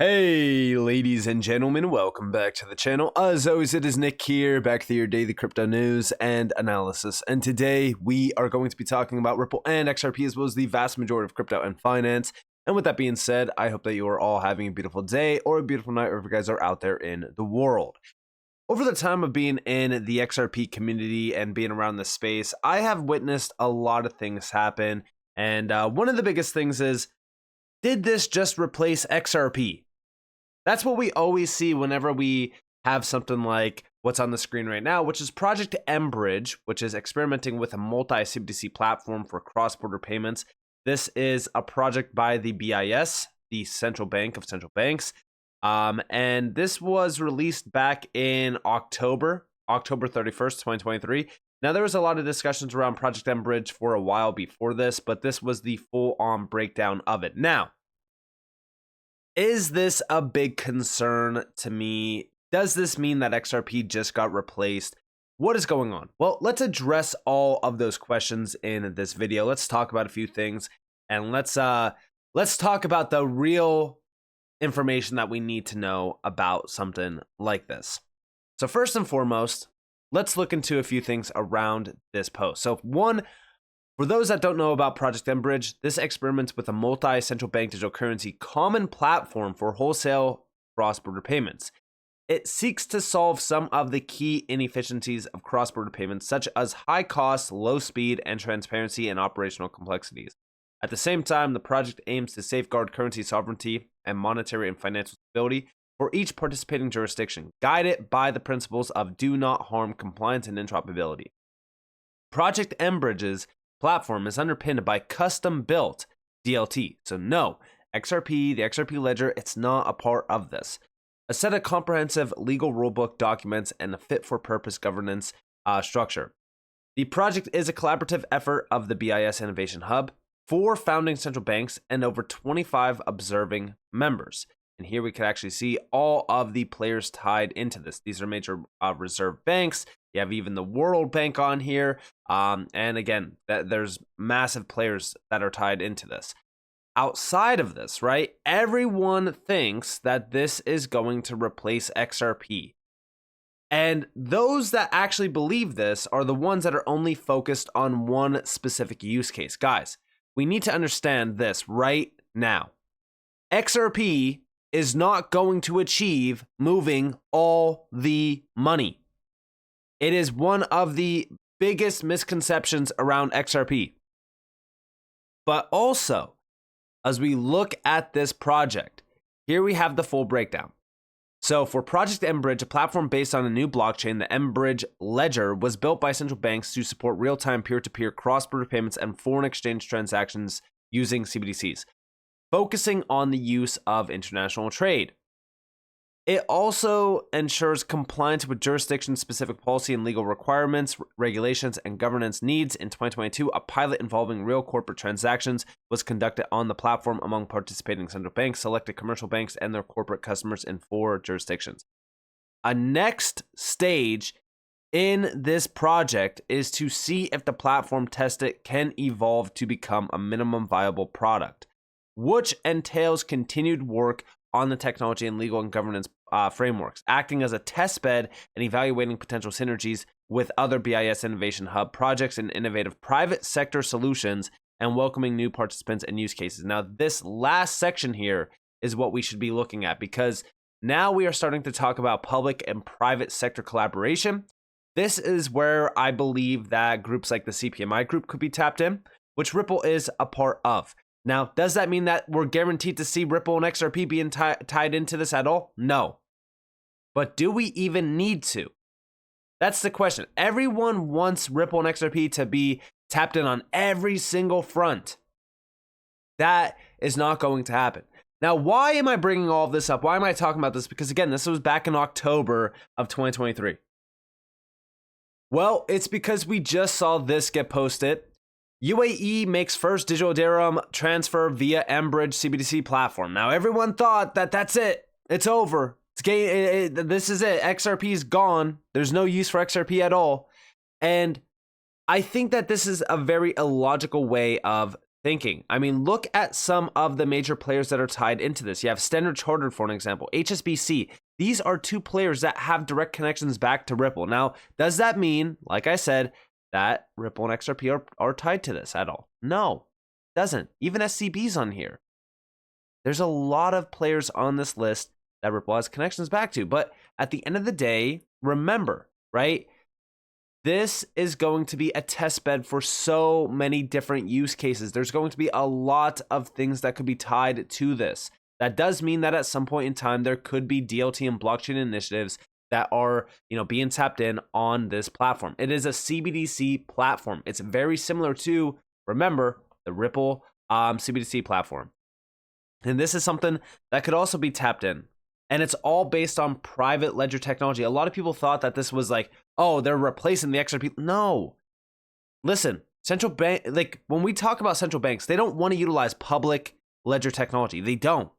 Hey, ladies and gentlemen, welcome back to the channel. As always, it is Nick here, back with your daily crypto news and analysis. And today we are going to be talking about Ripple and XRP, as well as the vast majority of crypto and finance. And with that being said, I hope that you are all having a beautiful day or a beautiful night, wherever you guys are out there in the world. Over the time of being in the XRP community and being around this space, I have witnessed a lot of things happen. And one of the biggest things is, did this just replace XRP? That's what we always see whenever we have something like what's on the screen right now, which is Project mBridge, which is experimenting with a multi-cbdc platform for cross-border payments. This is a project by the BIS, the central bank of central banks. And this was released back in October 31st, 2023. Now, there was a lot of discussions around Project mBridge for a while before this, but this was the full-on breakdown of it. Now, is this a big concern to me? Does this mean that XRP just got replaced? What is going on? Well, let's address all of those questions in this video. Let's talk about a few things, and let's talk about the real information that we need to know about something like this. So first and foremost, let's look into a few things around this post. So one, for those that don't know about Project mBridge, this experiments with a multi-central bank digital currency common platform for wholesale cross-border payments. It seeks to solve some of the key inefficiencies of cross-border payments, such as high cost, low speed, and transparency and operational complexities. At the same time, the project aims to safeguard currency sovereignty and monetary and financial stability for each participating jurisdiction, guided by the principles of do not harm, compliance, and interoperability. Project mBridge's platform is underpinned by custom-built DLT. So no, XRP, the XRP Ledger, it's not a part of this. A set of comprehensive legal rulebook documents and a fit-for-purpose governance structure. The project is a collaborative effort of the BIS Innovation Hub, 4 founding central banks, and over 25 observing members. And here we can actually see all of the players tied into this. These are major reserve banks. You have even the World Bank on here. And again, there's massive players that are tied into this. Outside of this, right, everyone thinks that this is going to replace XRP. And those that actually believe this are the ones that are only focused on one specific use case. Guys, we need to understand this right now. XRP is not going to achieve moving all the money. It is one of the biggest misconceptions around XRP. But also, as we look at this project, here we have the full breakdown. So for Project mBridge, a platform based on a new blockchain, the mBridge Ledger was built by central banks to support real-time peer-to-peer cross-border payments and foreign exchange transactions using CBDCs, focusing on the use of international trade. It also ensures compliance with jurisdiction-specific policy and legal requirements, regulations, and governance needs. In 2022, a pilot involving real corporate transactions was conducted on the platform among participating central banks, selected commercial banks, and their corporate customers in 4 jurisdictions. A next stage in this project is to see if the platform tested can evolve to become a minimum viable product, which entails continued work on the technology and legal and governance frameworks, acting as a test bed and evaluating potential synergies with other BIS Innovation Hub projects and innovative private sector solutions, and welcoming new participants and use cases. Now, this last section here is what we should be looking at, because now we are starting to talk about public and private sector collaboration. This is where I believe that groups like the CPMI group could be tapped in, which Ripple is a part of. Now, does that mean that we're guaranteed to see Ripple and XRP being tied into this at all? No. But do we even need to? That's the question. Everyone wants Ripple and XRP to be tapped in on every single front. That is not going to happen. Now, why am I bringing all of this up? Why am I talking about this? Because again, this was back in October of 2023. Well, it's because we just saw this get posted. UAE makes first digital dirham transfer via mBridge CBDC platform. Now, everyone thought that that's it. It's over. This is it. XRP is gone. There's no use for XRP at all. And I think that this is a very illogical way of thinking. I mean, look at some of the major players that are tied into this. You have Standard Chartered, for an example, HSBC. These are two players that have direct connections back to Ripple. Now, does that mean, like I said, that Ripple and XRP are tied to this at all? No, it doesn't. Even SCB's on here. There's a lot of players on this list that Ripple has connections back to. But at the end of the day, remember, right? This is going to be a test bed for so many different use cases. There's going to be a lot of things that could be tied to this. That does mean that at some point in time, there could be DLT and blockchain initiatives that are, being tapped in on this platform. It is a CBDC platform. It's very similar to, remember, the Ripple CBDC platform. And this is something that could also be tapped in. And it's all based on private ledger technology. A lot of people thought that this was like, oh, they're replacing the XRP. No. Listen, central bank, like when we talk about central banks, they don't want to utilize public ledger technology. They don't.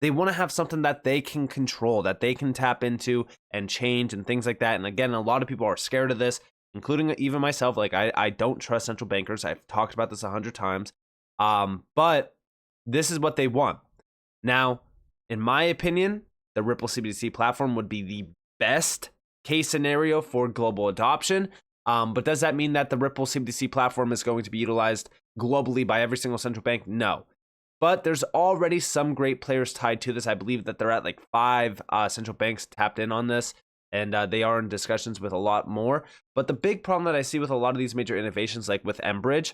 They want to have something that they can control, that they can tap into and change and things like that. And again, a lot of people are scared of this, including even myself. Like I don't trust central bankers. I've talked about this 100 times. But this is what they want. Now, in my opinion, the Ripple CBDC platform would be the best case scenario for global adoption. But does that mean that the Ripple CBDC platform is going to be utilized globally by every single central bank? No. But there's already some great players tied to this. I believe that they're at like 5 central banks tapped in on this, and they are in discussions with a lot more. But the big problem that I see with a lot of these major innovations, like with mBridge,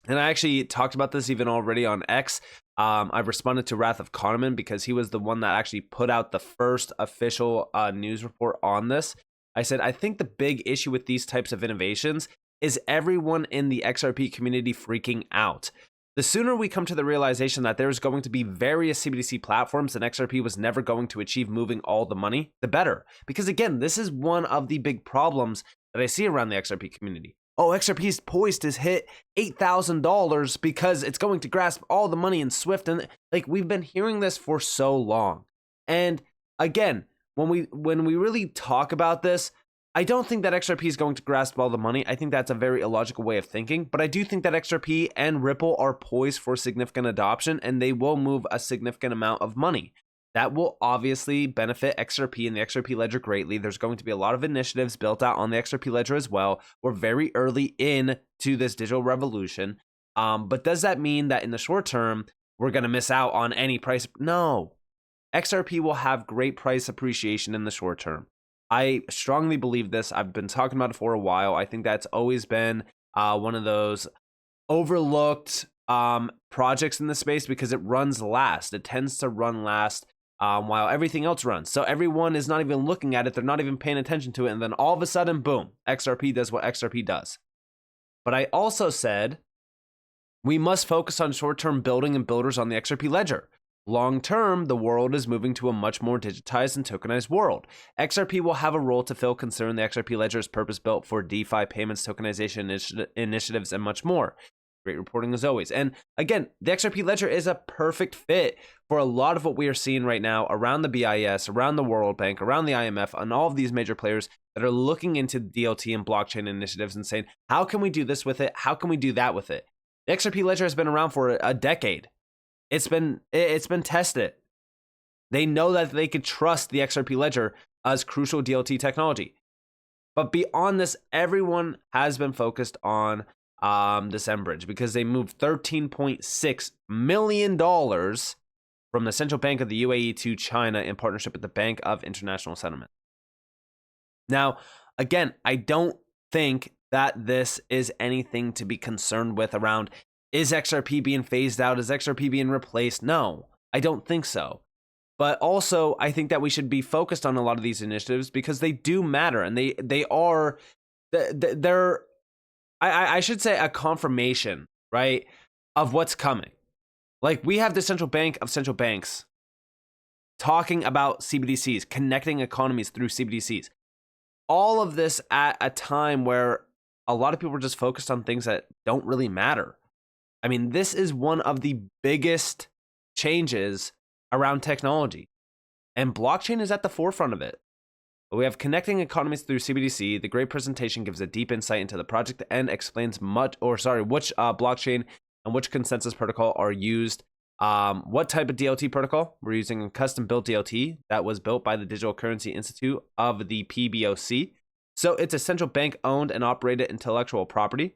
and I actually talked about this even already on X. I've responded to Wrath of Kahneman because he was the one that actually put out the first official news report on this. I said, I think the big issue with these types of innovations is everyone in the XRP community freaking out. The sooner we come to the realization that there's going to be various CBDC platforms and XRP was never going to achieve moving all the money, the better. Because again, this is one of the big problems that I see around the XRP community. Oh, XRP is poised to hit $8,000 because it's going to grasp all the money in Swift. And like, we've been hearing this for so long. And again, when we really talk about this, I don't think that XRP is going to grasp all the money. I think that's a very illogical way of thinking. But I do think that XRP and Ripple are poised for significant adoption, and they will move a significant amount of money. That will obviously benefit XRP and the XRP Ledger greatly. There's going to be a lot of initiatives built out on the XRP Ledger as well. We're very early into this digital revolution. But does that mean that in the short term, we're going to miss out on any price? No. XRP will have great price appreciation in the short term. I strongly believe this. I've been talking about it for a while. I think that's always been one of those overlooked projects in the space because it runs last. It tends to run last while everything else runs. So everyone is not even looking at it. They're not even paying attention to it. And then all of a sudden, boom, XRP does what XRP does. But I also said we must focus on short-term building and builders on the XRP Ledger. Long-term, the world is moving to a much more digitized and tokenized world. XRP will have a role to fill considering the XRP Ledger is purpose-built for DeFi payments, tokenization initiatives, and much more. Great reporting as always. And again, the XRP Ledger is a perfect fit for a lot of what we are seeing right now around the BIS, around the World Bank, around the IMF, and all of these major players that are looking into DLT and blockchain initiatives and saying, how can we do this with it? How can we do that with it? The XRP Ledger has been around for a decade. It's been tested. They know that they could trust the XRP Ledger as crucial DLT technology. But beyond this, everyone has been focused on this mBridge because they moved $13.6 million from the Central Bank of the UAE to China in partnership with the Bank of International Settlement. Now, again, I don't think that this is anything to be concerned with around, is XRP being phased out? Is XRP being replaced? No, I don't think so. But also, I think that we should be focused on a lot of these initiatives because they do matter, and they're I should say a confirmation, right, of what's coming. Like, we have the central bank of central banks talking about CBDCs, connecting economies through CBDCs. All of this at a time where a lot of people are just focused on things that don't really matter. I mean, this is one of the biggest changes around technology, and blockchain is at the forefront of it. We have connecting economies through CBDC. The great presentation gives a deep insight into the project and explains which blockchain and which consensus protocol are used. What type of DLT protocol? We're using a custom built DLT that was built by the Digital Currency Institute of the PBOC. So it's a central bank owned and operated intellectual property.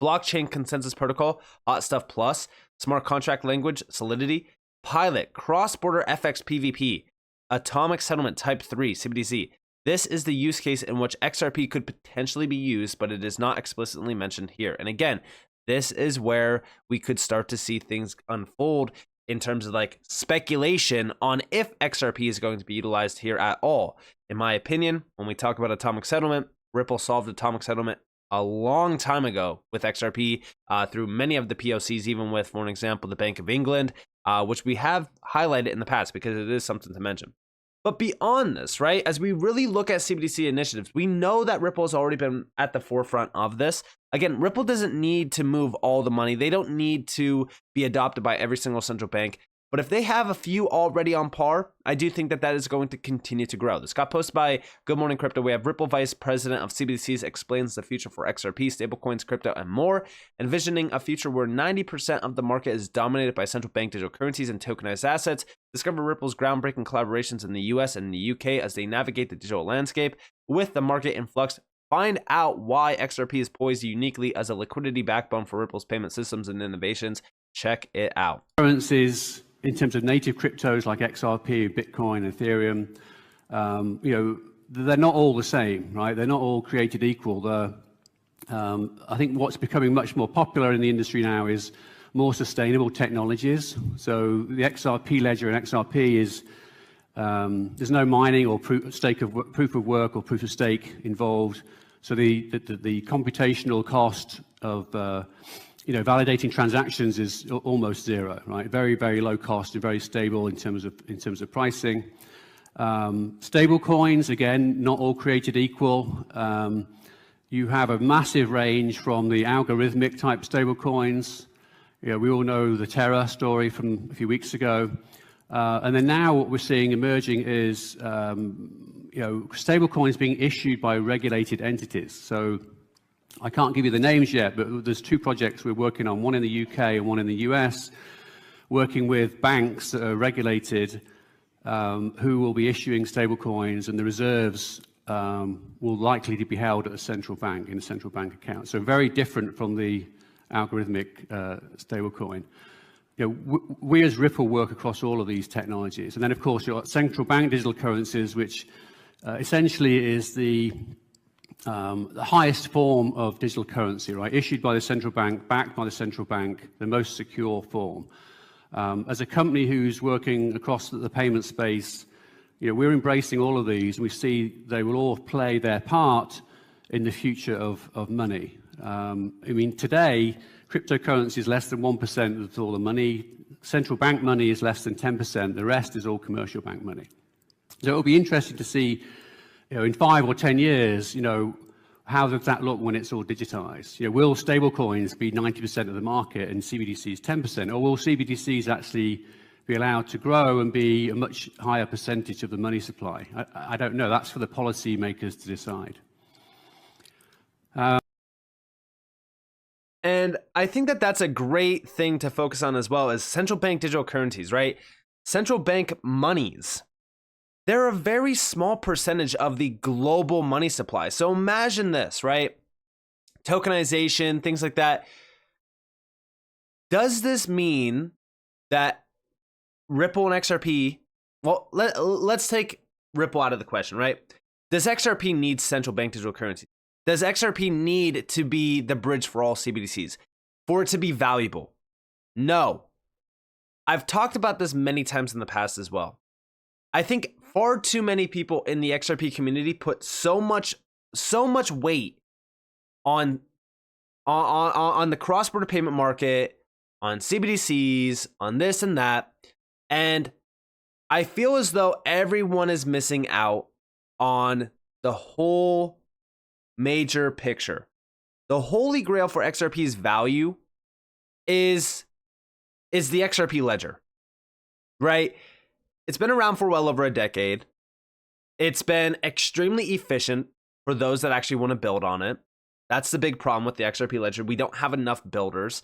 Blockchain consensus protocol, Hot Stuff Plus, smart contract language, Solidity, Pilot, cross-border FX PvP, atomic settlement type 3, cbdc. This is the use case in which XRP could potentially be used, but it is not explicitly mentioned here. And again, this is where we could start to see things unfold in terms of like speculation on if XRP is going to be utilized here at all. In my opinion, when we talk about atomic settlement, Ripple solved atomic settlement a long time ago with XRP through many of the POCs, even with, for an example, the Bank of England, which we have highlighted in the past because it is something to mention. But beyond this, right, as we really look at CBDC initiatives, we know that Ripple has already been at the forefront of this. Again, Ripple doesn't need to move all the money. They don't need to be adopted by every single central bank. But if they have a few already on par, I do think that that is going to continue to grow. This got posted by Good Morning Crypto. We have Ripple Vice President of CBDCs explains the future for XRP, stablecoins, crypto, and more, envisioning a future where 90% of the market is dominated by central bank digital currencies and tokenized assets. Discover Ripple's groundbreaking collaborations in the US and the UK as they navigate the digital landscape with the market in flux. Find out why XRP is poised uniquely as a liquidity backbone for Ripple's payment systems and innovations. Check it out. Currencies, in terms of native cryptos like XRP, Bitcoin, Ethereum, they're not all the same, right? They're not all created equal. I think what's becoming much more popular in the industry now is more sustainable technologies. So the XRP Ledger and XRP is, there's no mining or proof of work or proof of stake involved. So the computational cost of validating transactions is almost zero, right? Very, very low cost and very stable in terms of pricing. Stable coins, again, not all created equal. You have a massive range from the algorithmic type stable coins. We all know the Terra story from a few weeks ago. And then now what we're seeing emerging is stable coins being issued by regulated entities. So I can't give you the names yet, but there's two projects we're working on, one in the UK and one in the US, working with banks that are regulated who will be issuing stablecoins, and the reserves will likely to be held at a central bank, in a central bank account. So very different from the algorithmic stablecoin. We as Ripple work across all of these technologies. And then, of course, you've got central bank digital currencies, which essentially is the highest form of digital currency, right? Issued by the central bank, backed by the central bank, the most secure form. As a company who's working across the payment space, we're embracing all of these, and we see they will all play their part in the future of money. Today, cryptocurrency is less than 1% of all the money. Central bank money is less than 10%. The rest is all commercial bank money. So it'll be interesting to see in 5 or 10 years, how does that look when it's all digitized? Will stablecoins be 90% of the market and CBDCs 10%? Or will CBDCs actually be allowed to grow and be a much higher percentage of the money supply? I don't know. That's for the policy makers to decide. And I think that that's a great thing to focus on as well as central bank digital currencies, right? Central bank monies. They're a very small percentage of the global money supply. So imagine this, right? Tokenization, things like that. Does this mean that Ripple and XRP, well, let's take Ripple out of the question, right? Does XRP need central bank digital currency? Does XRP need to be the bridge for all CBDCs for it to be valuable? No. I've talked about this many times in the past as well. I think far too many people in the XRP community put so much weight on the cross-border payment market, on CBDCs, on this and that, and I feel as though everyone is missing out on the whole major picture. The holy grail for XRP's value is the XRP Ledger, right? It's been around for well over a decade. It's been extremely efficient for those that actually want to build on it. That's the big problem with the XRP Ledger. We don't have enough builders.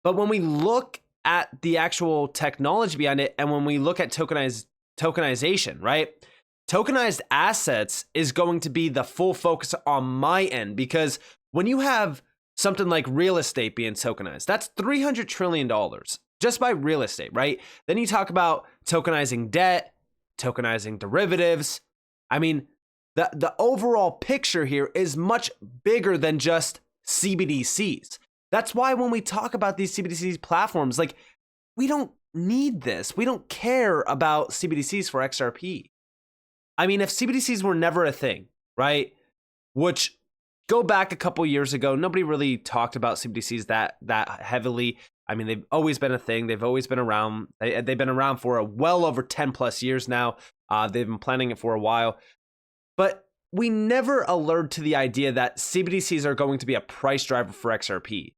But when we look at the actual technology behind it, and when we look at tokenization, right? Tokenized assets is going to be the full focus on my end, because when you have something like real estate being tokenized, that's $300 trillion just by real estate, right? Then you talk about tokenizing debt, tokenizing derivatives. I mean, the overall picture here is much bigger than just CBDCs. That's why when we talk about these CBDC platforms, like, we don't need this. We don't care about CBDCs for XRP. I mean, if CBDCs were never a thing, right? Which, go back a couple years ago, nobody really talked about CBDCs that heavily. I mean, they've always been a thing. They've always been around. They've been around for well over 10 plus years now. They've been planning it for a while. But we never allured to the idea that CBDCs are going to be a price driver for XRP.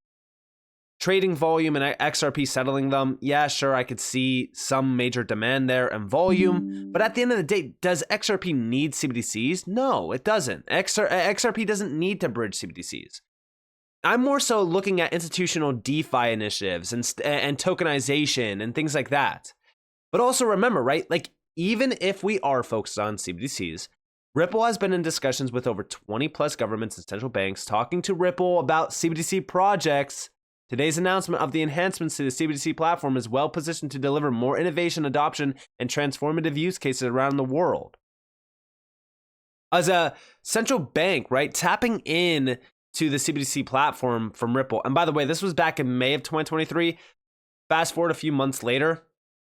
Trading volume and XRP settling them, yeah, sure, I could see some major demand there and volume. But at the end of the day, does XRP need CBDCs? No, it doesn't. XRP doesn't need to bridge CBDCs. I'm more so looking at institutional DeFi initiatives and tokenization and things like that. But also remember, right, like, even if we are focused on CBDCs, Ripple has been in discussions with over 20 plus governments and central banks talking to Ripple about CBDC projects. Today's announcement of the enhancements to the CBDC platform is well positioned to deliver more innovation, adoption, and transformative use cases around the world. As a central bank, right, tapping in to the CBDC platform from Ripple, and by the way, this was back in May of 2023. Fast forward a few months later,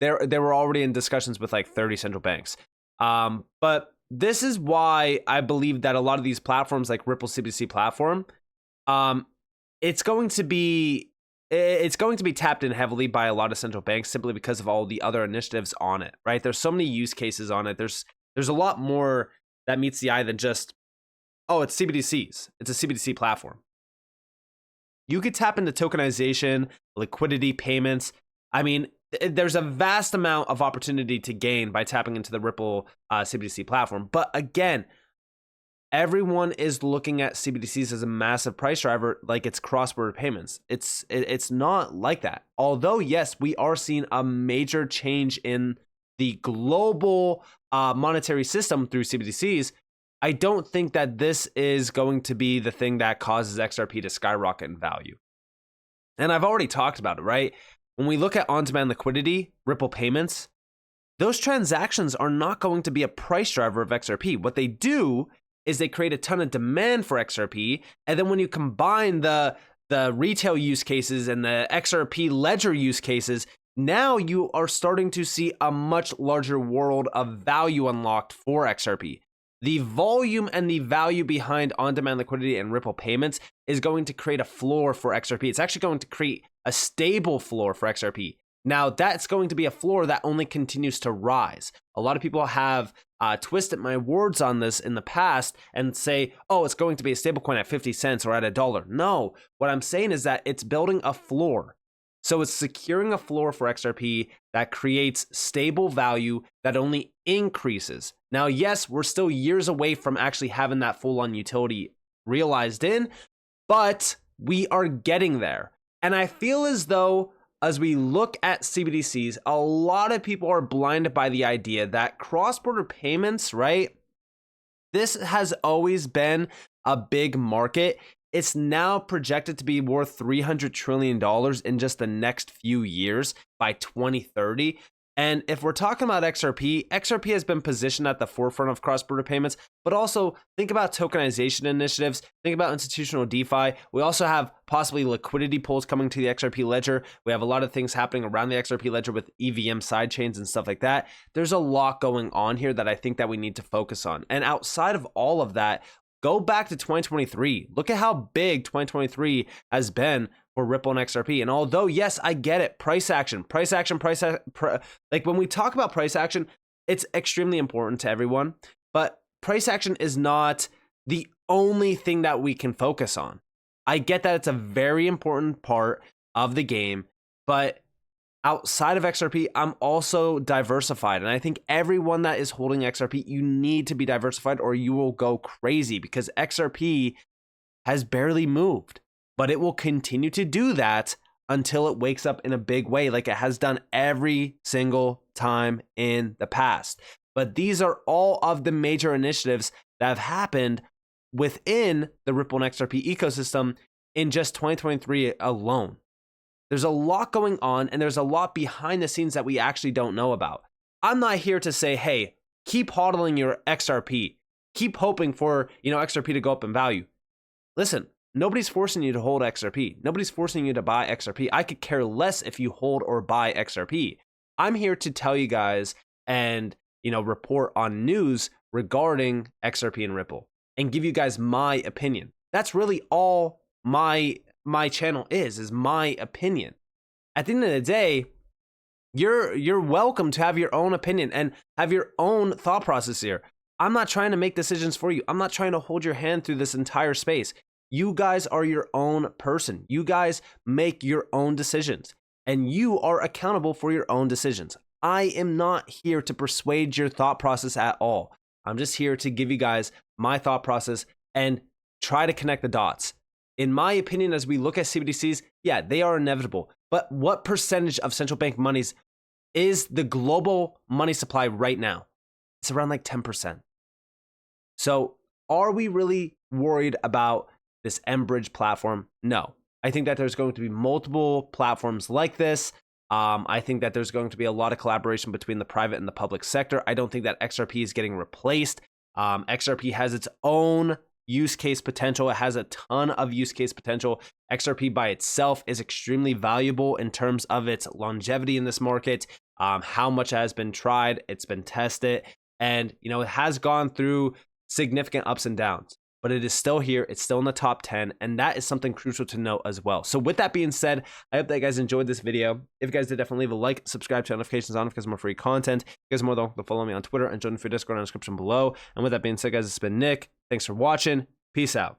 they were already in discussions with like 30 central banks. But this is why I believe that a lot of these platforms, like Ripple CBDC platform, it's going to be tapped in heavily by a lot of central banks simply because of all the other initiatives on it, right? There's so many use cases on it. There's a lot more that meets the eye than just, oh, it's CBDCs. It's a CBDC platform. You could tap into tokenization, liquidity, payments. I mean, there's a vast amount of opportunity to gain by tapping into the Ripple CBDC platform. But again, everyone is looking at CBDCs as a massive price driver, like it's cross-border payments. It's not like that. Although, yes, we are seeing a major change in the global monetary system through CBDCs. I don't think that this is going to be the thing that causes XRP to skyrocket in value. And I've already talked about it, right? When we look at on-demand liquidity, Ripple payments, those transactions are not going to be a price driver of XRP. What they do is they create a ton of demand for XRP, and then when you combine the retail use cases and the XRP Ledger use cases, now you are starting to see a much larger world of value unlocked for XRP. The volume and the value behind on-demand liquidity and Ripple payments is going to create a floor for XRP. It's actually going to create a stable floor for XRP. Now, that's going to be a floor that only continues to rise. A lot of people have twisted my words on this in the past and say, oh, it's going to be a stablecoin at 50 cents or at $1. No, what I'm saying is that it's building a floor. So it's securing a floor for XRP that creates stable value that only increases. Now, yes, we're still years away from actually having that full-on utility realized in, but we are getting there. And I feel as though as we look at CBDCs, a lot of people are blinded by the idea that cross-border payments, right? This has always been a big market. It's now projected to be worth $300 trillion in just the next few years by 2030. And if we're talking about XRP, XRP has been positioned at the forefront of cross-border payments, but also think about tokenization initiatives, think about institutional DeFi. We also have possibly liquidity pools coming to the XRP Ledger. We have a lot of things happening around the XRP Ledger with EVM sidechains and stuff like that. There's a lot going on here that I think that we need to focus on. And outside of all of that, go back to 2023. Look at how big 2023 has been for Ripple and XRP. And although, yes, I get it, price action, like when we talk about price action, it's extremely important to everyone, but price action is not the only thing that we can focus on. I get that it's a very important part of the game, but outside of XRP, I'm also diversified. And I think everyone that is holding XRP, you need to be diversified or you will go crazy because XRP has barely moved, but it will continue to do that until it wakes up in a big way, like it has done every single time in the past. But these are all of the major initiatives that have happened within the Ripple and XRP ecosystem in just 2023 alone. There's a lot going on, and there's a lot behind the scenes that we actually don't know about. I'm not here to say, hey, keep hodling your XRP. Keep hoping for, XRP to go up in value. Listen, nobody's forcing you to hold XRP. Nobody's forcing you to buy XRP. I could care less if you hold or buy XRP. I'm here to tell you guys and, report on news regarding XRP and Ripple and give you guys my opinion. That's really all my channel is my opinion. At the end of the day, you're welcome to have your own opinion and have your own thought process here. I'm not trying to make decisions for you. I'm not trying to hold your hand through this entire space. You guys are your own person. You guys make your own decisions, and you are accountable for your own decisions. I am not here to persuade your thought process at all. I'm just here to give you guys my thought process and try to connect the dots. In my opinion, as we look at CBDCs, yeah, they are inevitable. But what percentage of central bank monies is the global money supply right now? It's around like 10%. So are we really worried about this mBridge platform? No. I think that there's going to be multiple platforms like this. I think that there's going to be a lot of collaboration between the private and the public sector. I don't think that XRP is getting replaced. XRP has its own use case potential. It has a ton of use case potential. XRP by itself is extremely valuable in terms of its longevity in this market, how much has been tried, it's been tested, and it has gone through significant ups and downs, but it is still here. It's still in the top 10, and that is something crucial to note as well. So with that being said, I hope that you guys enjoyed this video. If you guys did, definitely leave a like, subscribe, turn notifications on because more free content. If you guys are more welcome to follow me on Twitter and join the free Discord in the description below. And with that being said, guys, it's been Nick. Thanks for watching. Peace out.